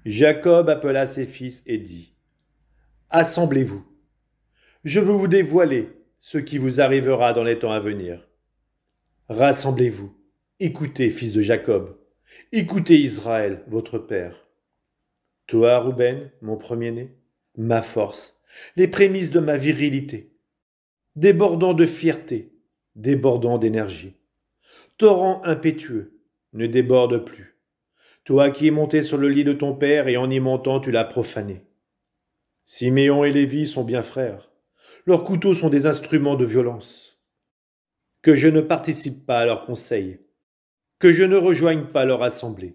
Jacob appela ses fils et dit, Assemblez-vous, je veux vous dévoiler ce qui vous arrivera dans les temps à venir. Rassemblez-vous, écoutez, fils de Jacob, écoutez Israël, votre père. Toi, Rouben, mon premier-né, ma force, les prémices de ma virilité, débordant de fierté, débordant d'énergie. Torrent impétueux, ne déborde plus. Toi qui es monté sur le lit de ton père et en y montant tu l'as profané. Siméon et Lévi sont bien frères. Leurs couteaux sont des instruments de violence. Que je ne participe pas à leurs conseils, que je ne rejoigne pas leur assemblée,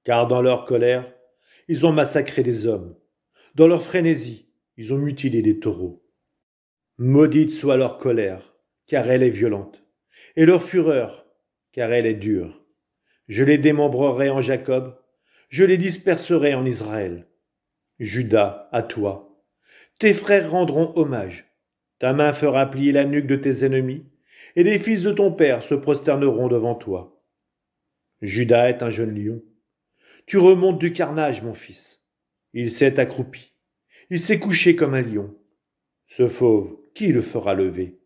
car dans leur colère, ils ont massacré des hommes. Dans leur frénésie, ils ont mutilé des taureaux. Maudite soit leur colère, car elle est violente, et leur fureur, car elle est dure. Je les démembrerai en Jacob, je les disperserai en Israël. Judas, à toi. Tes frères rendront hommage. Ta main fera plier la nuque de tes ennemis, et les fils de ton père se prosterneront devant toi. Judas est un jeune lion. Tu remontes du carnage, mon fils. Il s'est accroupi. Il s'est couché comme un lion. Ce fauve, qui le fera lever?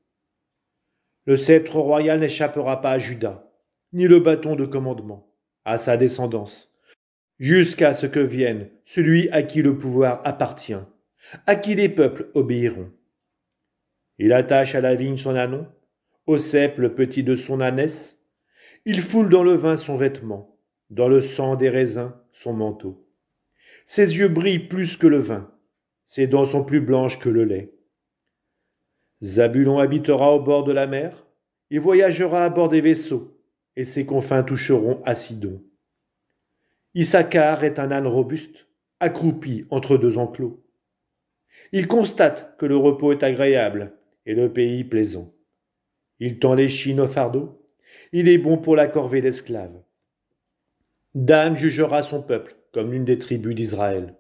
Le sceptre royal n'échappera pas à Judas, ni le bâton de commandement, à sa descendance, jusqu'à ce que vienne celui à qui le pouvoir appartient, à qui les peuples obéiront. Il attache à la vigne son ânon, au cep le petit de son ânesse, il foule dans le vin son vêtement, dans le sang des raisins son manteau. Ses yeux brillent plus que le vin, ses dents sont plus blanches que le lait. Zabulon habitera au bord de la mer, il voyagera à bord des vaisseaux, et ses confins toucheront à Sidon. Issachar est un âne robuste, accroupi entre deux enclos. Il constate que le repos est agréable et le pays plaisant. Il tend l'échine au fardeau, il est bon pour la corvée d'esclaves. Dan jugera son peuple comme l'une des tribus d'Israël.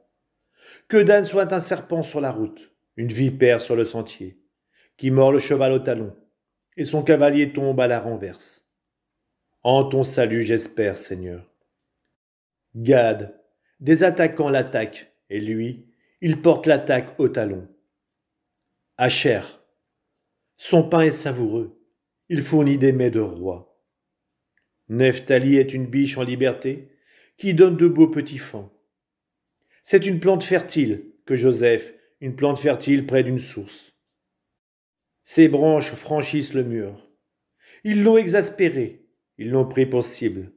Que Dan soit un serpent sur la route, une vipère sur le sentier, qui mord le cheval au talon, et son cavalier tombe à la renverse. En ton salut j'espère, Seigneur. Gad, des attaquants l'attaquent, et lui, il porte l'attaque au talon. Asher, son pain est savoureux, il fournit des mets de roi. Nephtali est une biche en liberté, qui donne de beaux petits fans. C'est une plante fertile que Joseph, une plante fertile près d'une source. Ses branches franchissent le mur. Ils l'ont exaspéré, ils l'ont pris pour cible.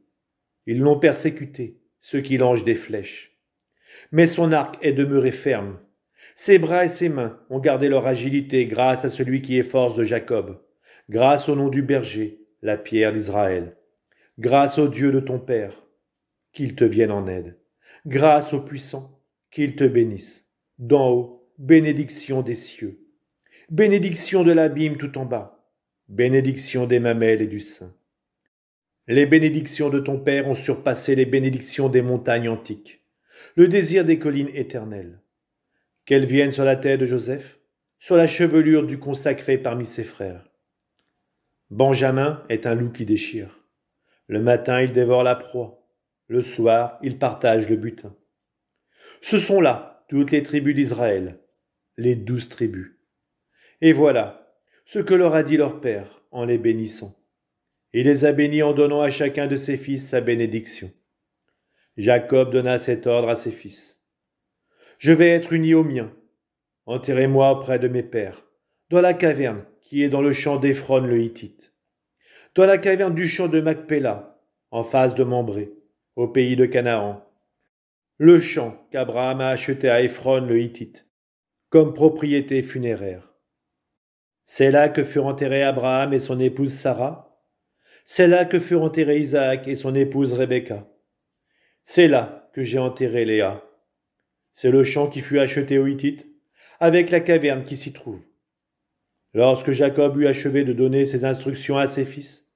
Ils l'ont persécuté, ceux qui lancent des flèches. Mais son arc est demeuré ferme. Ses bras et ses mains ont gardé leur agilité grâce à celui qui est force de Jacob, grâce au nom du berger, la pierre d'Israël, grâce au Dieu de ton Père, qu'il te vienne en aide, grâce au puissant, qu'il te bénisse. D'en haut, bénédiction des cieux, bénédiction de l'abîme tout en bas, bénédiction des mamelles et du sein. Les bénédictions de ton Père ont surpassé les bénédictions des montagnes antiques, le désir des collines éternelles. Qu'elles viennent sur la tête de Joseph, sur la chevelure du consacré parmi ses frères. Benjamin est un loup qui déchire. Le matin, il dévore la proie. Le soir, il partage le butin. Ce sont là toutes les tribus d'Israël, les 12 tribus. Et voilà ce que leur a dit leur père en les bénissant. Il les a bénis en donnant à chacun de ses fils sa bénédiction. Jacob donna cet ordre à ses fils. Je vais être uni au mien. Enterrez-moi auprès de mes pères, dans la caverne qui est dans le champ d'Éphron le Hittite, dans la caverne du champ de Macpéla, en face de Mambré, au pays de Canaan, le champ qu'Abraham a acheté à Éphron le Hittite, comme propriété funéraire. C'est là que furent enterrés Abraham et son épouse Sarah. C'est là que furent enterrés Isaac et son épouse Rebecca. C'est là que j'ai enterré Léa. C'est le champ qui fut acheté aux Hittites, avec la caverne qui s'y trouve. Lorsque Jacob eut achevé de donner ses instructions à ses fils,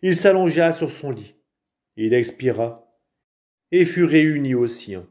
il s'allongea sur son lit, il expira, et fut réuni aux siens.